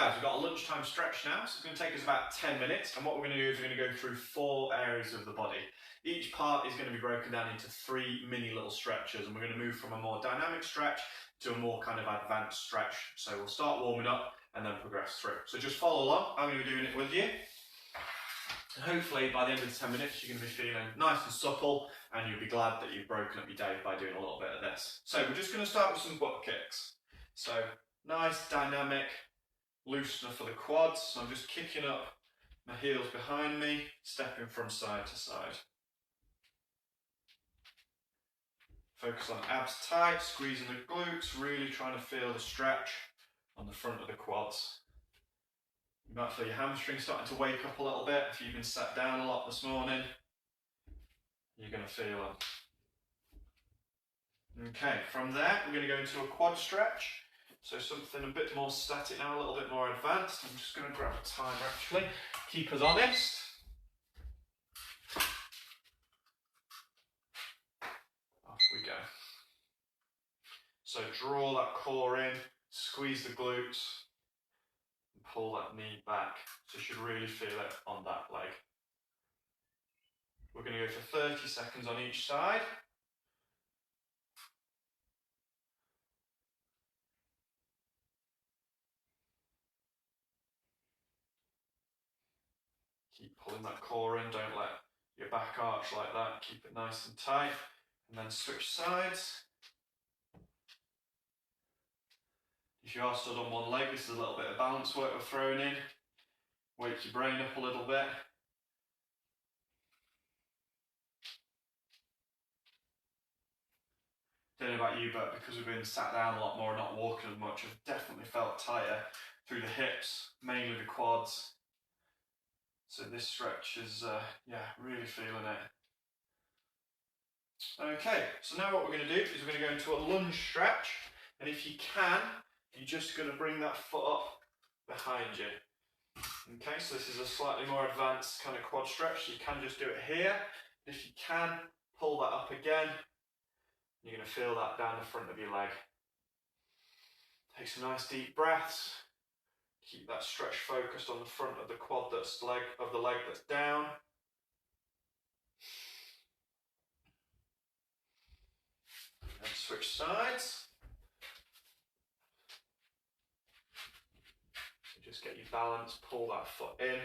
guys, we've got a lunchtime stretch now, so it's going to take us about 10 minutes, and what we're going to do is we're going to go through 4 areas of the body. Each part is going to be broken down into 3 mini little stretches, and we're going to move from a more dynamic stretch to a more kind of advanced stretch. So we'll start warming up and then progress through. So just follow along, I'm going to be doing it with you. And hopefully by the end of the 10 minutes you're going to be feeling nice and supple, and you'll be glad that you've broken up your day by doing a little bit of this. So we're just going to start with some butt kicks. So nice dynamic loosener for the quads. So I'm just kicking up my heels behind me, stepping from side to side. Focus on abs tight, squeezing the glutes, really trying to feel the stretch on the front of the quads. You might feel your hamstrings starting to wake up a little bit if you've been sat down a lot this morning. You're going to feel them. Okay, from there we're going to go into a quad stretch. So something a bit more static now, a little bit more advanced. I'm just going to grab a timer actually, keep us honest. Off we go. So draw that core in, squeeze the glutes, and pull that knee back. So you should really feel it on that leg. We're going to go for 30 seconds on each side. Keep pulling that core in, don't let your back arch like that, keep it nice and tight, and then switch sides. If you are stood on one leg, this is a little bit of balance work we're throwing in. Wake your brain up a little bit. Don't know about you, but because we've been sat down a lot more and not walking as much, I've definitely felt tighter through the hips, mainly the quads. So this stretch is, really feeling it. Okay, so now what we're going to do is we're going to go into a lunge stretch, and if you can, you're just going to bring that foot up behind you. Okay, so this is a slightly more advanced kind of quad stretch, so you can just do it here. If you can, pull that up again. You're going to feel that down the front of your leg. Take some nice deep breaths. Keep that stretch focused on the front of the quad that's leg that's down. And switch sides. So just get your balance, pull that foot in.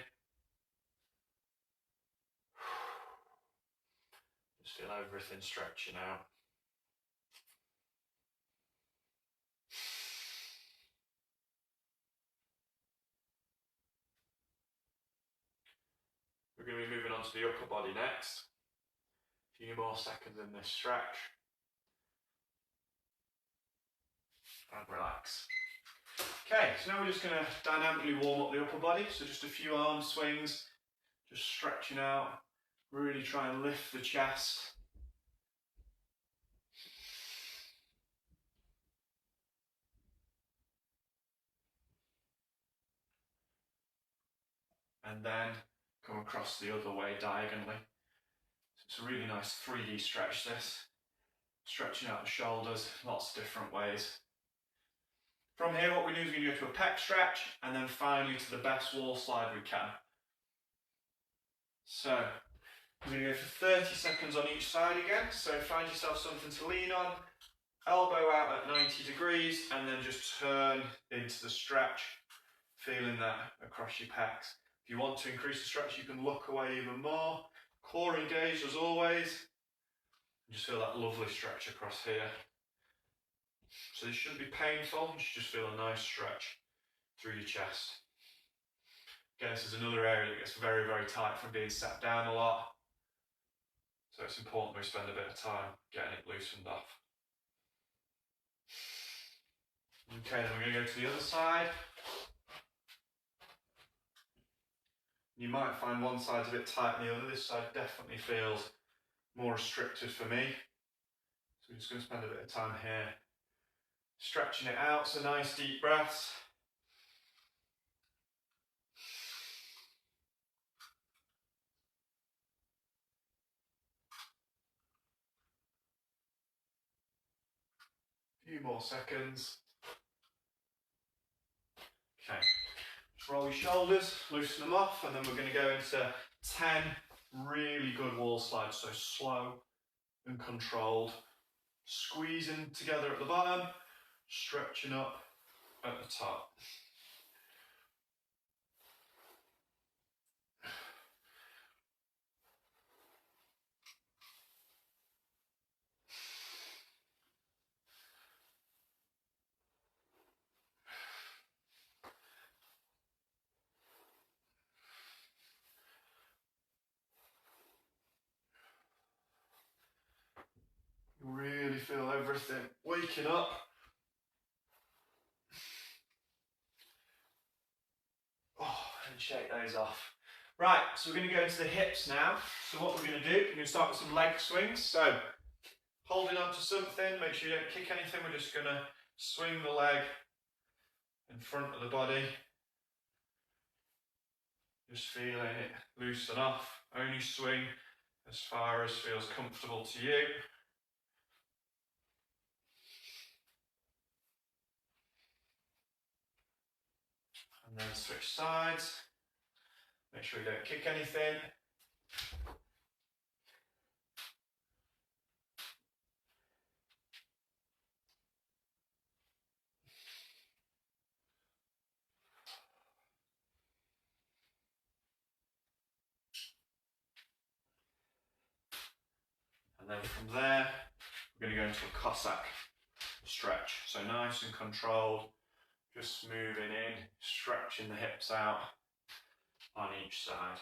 Just feel everything stretching out. We're going to be moving on to the upper body next. A few more seconds in this stretch. And relax. Okay, so now we're just going to dynamically warm up the upper body. So just a few arm swings, just stretching out. Really try and lift the chest. And then come across the other way diagonally. So it's a really nice 3D stretch this. Stretching out the shoulders, lots of different ways. From here what we do is we're going to go to a pec stretch and then finally to the best wall slide we can. So we're going to go for 30 seconds on each side again. So find yourself something to lean on, elbow out at 90 degrees and then just turn into the stretch, feeling that across your pecs. If you want to increase the stretch, you can look away even more. Core engaged as always. Just feel that lovely stretch across here. So this shouldn't be painful, you should just feel a nice stretch through your chest. Again, this is another area that gets very, very tight from being sat down a lot. So it's important we spend a bit of time getting it loosened off. Okay, then we're going to go to the other side. You might find one side's a bit tight than the other. This side definitely feels more restricted for me. So we're just going to spend a bit of time here stretching it out, so nice deep breaths. A few more seconds. Okay, Roll your shoulders, loosen them off, and then we're going to go into 10 really good wall slides, so slow and controlled. Squeezing together at the bottom, stretching up at the top. Really feel everything waking up. Oh, and shake those off. Right, so we're going to go into the hips now. So what we're going to do, we're going to start with some leg swings. So holding on to something, make sure you don't kick anything. We're just going to swing the leg in front of the body. Just feeling it loosen off. Only swing as far as feels comfortable to you. And then switch sides. Make sure you don't kick anything. And then from there, we're going to go into a Cossack Stretch. So nice and controlled, just moving in, stretching the hips out on each side.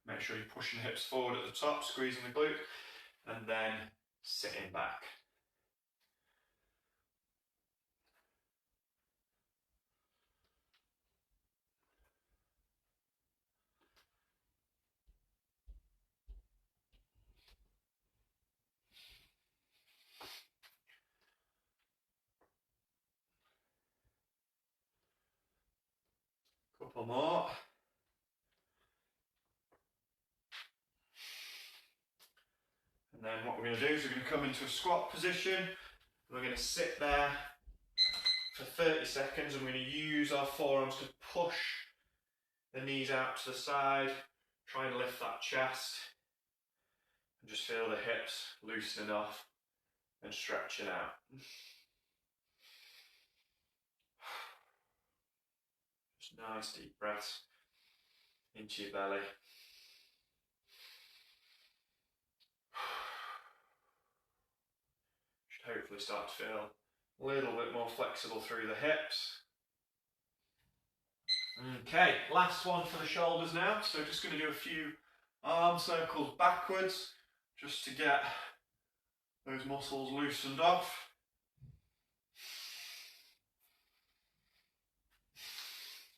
Make sure you're pushing the hips forward at the top, squeezing the glute, and then sitting back. Couple more. And then what we're going to do is we're going to come into a squat position. We're going to sit there for 30 seconds and we're going to use our forearms to push the knees out to the side, trying to lift that chest, and just feel the hips loosening off and stretching out. Just nice deep breaths into your belly. Should hopefully start to feel a little bit more flexible through the hips. Okay, last one for the shoulders now. So just going to do a few arm circles backwards just to get those muscles loosened off.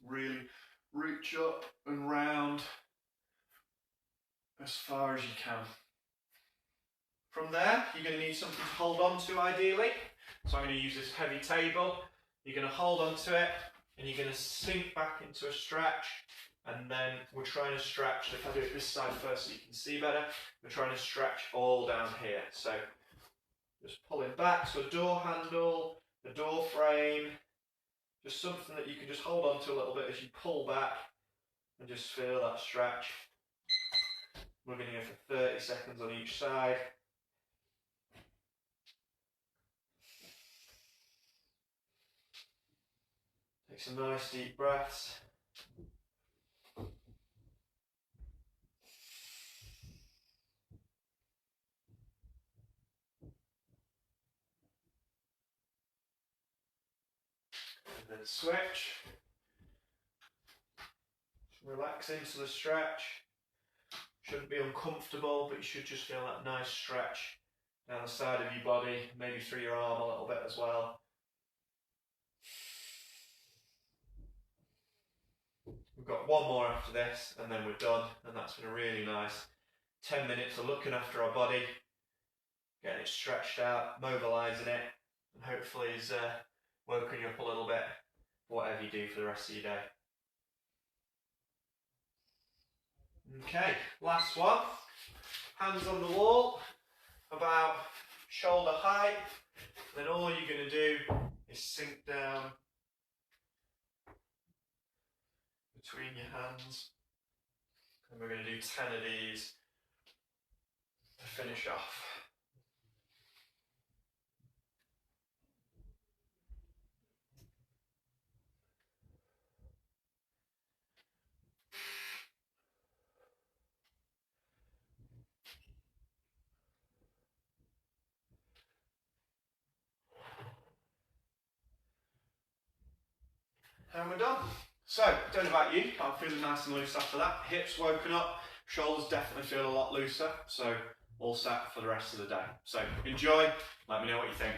Really reach up and round as far as you can. From there, you're going to need something to hold on to ideally. So I'm going to use this heavy table. You're going to hold on to it and you're going to sink back into a stretch. And then we're trying to stretch, if I do it this side first so you can see better, we're trying to stretch all down here. So just pulling back, so a door handle, the door frame, just something that you can just hold on to a little bit as you pull back and just feel that stretch. We're going to go for 30 seconds on each side. Take some nice deep breaths. And then switch. Relax into the stretch. Shouldn't be uncomfortable, but you should just feel that nice stretch down the side of your body, maybe through your arm a little bit as well. We've got one more after this and then we're done, and that's been a really nice 10 minutes of looking after our body, getting it stretched out, mobilising it, and hopefully is woken you up a little bit for whatever you do for the rest of your day. Okay, last one. Hands on the wall, about shoulder height. Then all you're going to do is sink down between your hands. And we're going to do 10 of these to finish off. And we're done. So, don't know about you, but I'm feeling nice and loose after that. Hips woken up, shoulders definitely feel a lot looser. So, all set for the rest of the day. So, enjoy, let me know what you think.